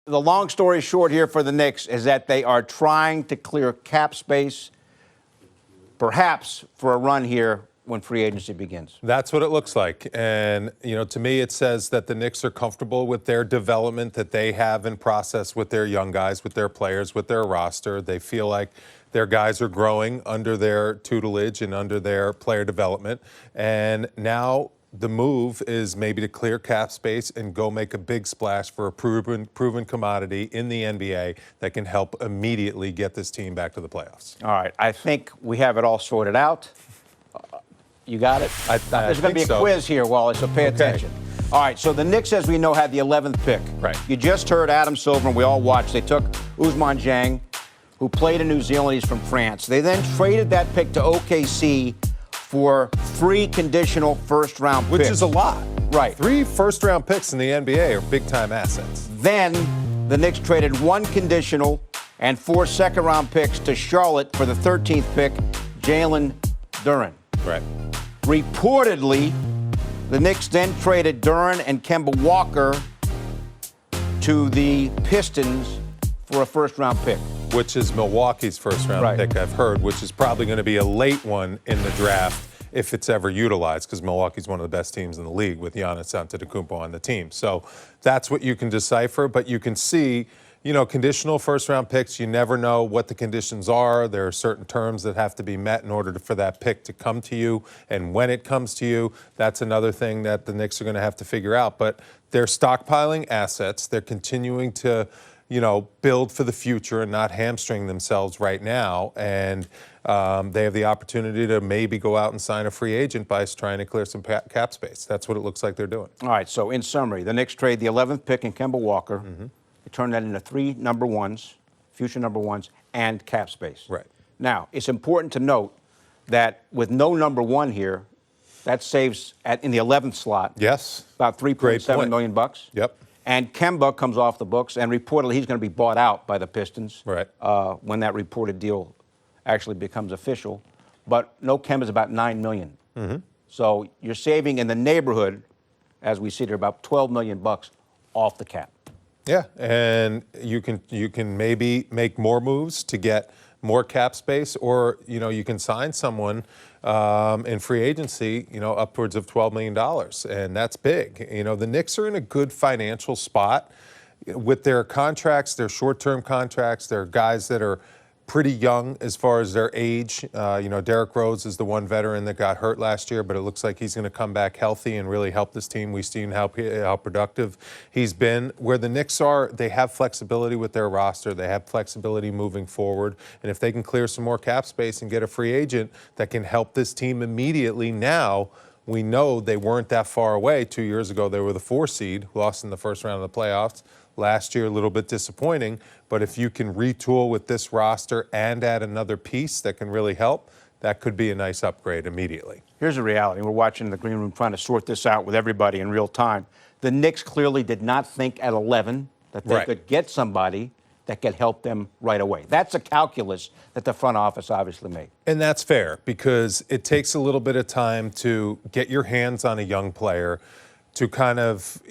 The long story short here for the Knicks is that they are trying to clear cap space, perhaps for a run here when free agency begins. That's what it looks like. And, to me, it says that the Knicks are comfortable with their development that they have in process with their young guys, with their players, with their roster. They feel like their guys are growing under their tutelage and under their player development. And now the move is maybe to clear cap space and go make a big splash for a proven commodity in the NBA that can help immediately get this team back to the playoffs. All right. I think we have it all sorted out. You got it? There's going to be a quiz here, Wally, so pay attention. All right, so the Knicks, as we know, had the 11th pick. Right. You just heard Adam Silver, and we all watched. They took Ousmane Dieng, who played in New Zealand. He's from France. They then traded that pick to OKC for 3 conditional first-round picks. Which is a lot. Right. 3 first-round picks in the NBA are big-time assets. Then the Knicks traded 1 conditional and 4 second-round picks to Charlotte for the 13th pick, Jalen Duren. Right. Reportedly, the Knicks then traded Duren and Kemba Walker to the Pistons for a first-round pick. Which is Milwaukee's first-round pick, I've heard, which is probably going to be a late one in the draft if it's ever utilized, because Milwaukee's one of the best teams in the league with Giannis Antetokounmpo on the team. So that's what you can decipher, but you can see, conditional first-round picks, you never know what the conditions are. There are certain terms that have to be met in order for that pick to come to you, and when it comes to you, that's another thing that the Knicks are going to have to figure out. But they're stockpiling assets. They're continuing to build for the future and not hamstring themselves right now. And they have the opportunity to maybe go out and sign a free agent by trying to clear some cap space. That's what it looks like they're doing. All right, so in summary, the Knicks trade the 11th pick in Kemba Walker. Mm-hmm. They turn that into 3 number ones, future number ones, and cap space. Right. Now, it's important to note that with no number 1 here, that saves in the 11th slot. Yes. About $3.7 million bucks. Yep. And Kemba comes off the books, and reportedly he's going to be bought out by the Pistons when that reported deal actually becomes official. But no, Kemba's about $9 million. Mm-hmm. So you're saving in the neighborhood, as we see there, about $12 million bucks off the cap. Yeah, and you can maybe make more moves to get more cap space, or you can sign someone in free agency, upwards of $12 million, and that's big. The Knicks are in a good financial spot with their contracts, their short-term contracts. They're guys that are pretty young as far as their age. Derrick Rose is the one veteran that got hurt last year, but it looks like he's going to come back healthy and really help this team. We've seen how productive he's been. Where the Knicks are, they have flexibility with their roster. They have flexibility moving forward. And if they can clear some more cap space and get a free agent that can help this team immediately now, we know they weren't that far away. 2 years ago, they were the 4 seed, lost in the first round of the playoffs. Last year, a little bit disappointing, but if you can retool with this roster and add another piece that can really help, that could be a nice upgrade immediately. Here's the reality. We're watching in the green room trying to sort this out with everybody in real time. The Knicks clearly did not think at 11 that they could get somebody that could help them right away. That's a calculus that the front office obviously made. And that's fair, because it takes a little bit of time to get your hands on a young player, to kind of,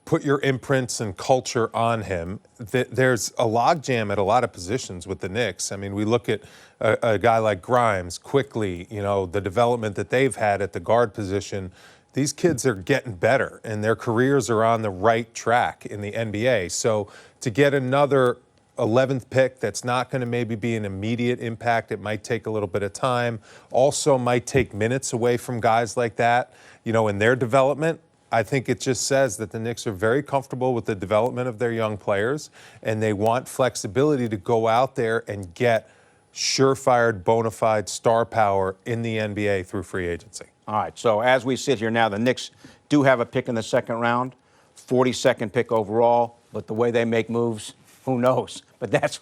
put your imprints and culture on him. There's a logjam at a lot of positions with the Knicks. I mean, we look at a guy like Grimes, quickly, the development that they've had at the guard position. These kids are getting better, and their careers are on the right track in the NBA. So to get another 11th pick that's not going to maybe be an immediate impact, it might take a little bit of time. Also might take minutes away from guys like that, in their development. I think it just says that the Knicks are very comfortable with the development of their young players, and they want flexibility to go out there and get surefire, bona fide star power in the NBA through free agency. All right, so as we sit here now, the Knicks do have a pick in the second round, 42nd pick overall, but the way they make moves, who knows? But that's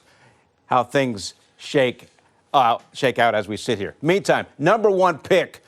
how things shake out as we sit here. Meantime, number 1 pick,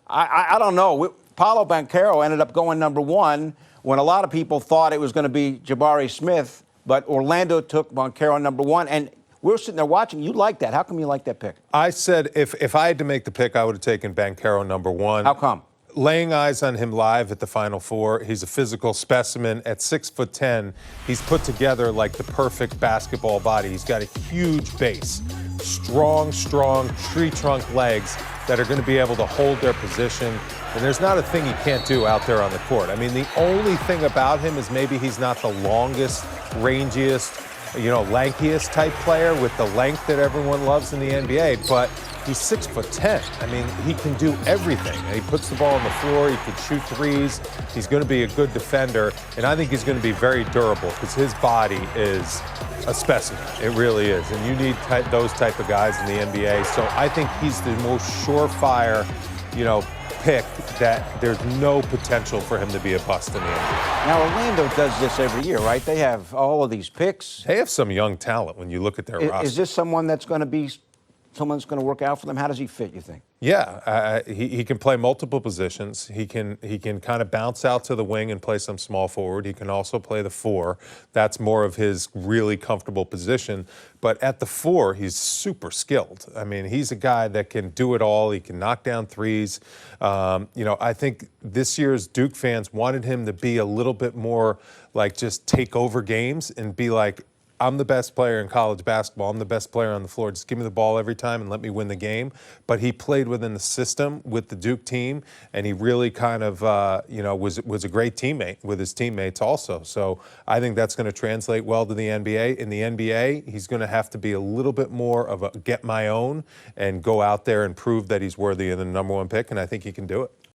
I don't know. Paolo Banchero ended up going number 1 when a lot of people thought it was going to be Jabari Smith, but Orlando took Banchero number 1, and we're sitting there watching. You like that. How come you like that pick? I said if I had to make the pick, I would have taken Banchero number 1. How come? laying eyes on him live at the Final Four, he's a physical specimen. At 6'10", he's put together like the perfect basketball body. He's got a huge base, strong tree trunk legs that are going to be able to hold their position. And there's not a thing he can't do out there on the court. I mean, the only thing about him is maybe he's not the longest, rangiest, lankiest type player with the length that everyone loves in the NBA, but he's 6'10". I mean, he can do everything. And he puts the ball on the floor. He can shoot threes. He's going to be a good defender. And I think he's going to be very durable because his body is a specimen. It really is. And you need those type of guys in the NBA. So I think he's the most surefire, pick that there's no potential for him to be a bust in the NBA. Now, Orlando does this every year, right? They have all of these picks. They have some young talent when you look at their roster. Is this someone that's going to be someone's going to work out for them? How does he fit, you think? Yeah, he can play multiple positions. He can kind of bounce out to the wing and play some small forward. He can also play the 4. That's more of his really comfortable position. But at the 4, he's super skilled. I mean, he's a guy that can do it all. He can knock down threes. I think this year's Duke fans wanted him to be a little bit more like just take over games and be like, I'm the best player in college basketball. I'm the best player on the floor. Just give me the ball every time and let me win the game. But he played within the system with the Duke team, and he really kind of, was a great teammate with his teammates also. So I think that's going to translate well to the NBA. In the NBA, he's going to have to be a little bit more of a get my own and go out there and prove that he's worthy of the #1 pick, and I think he can do it.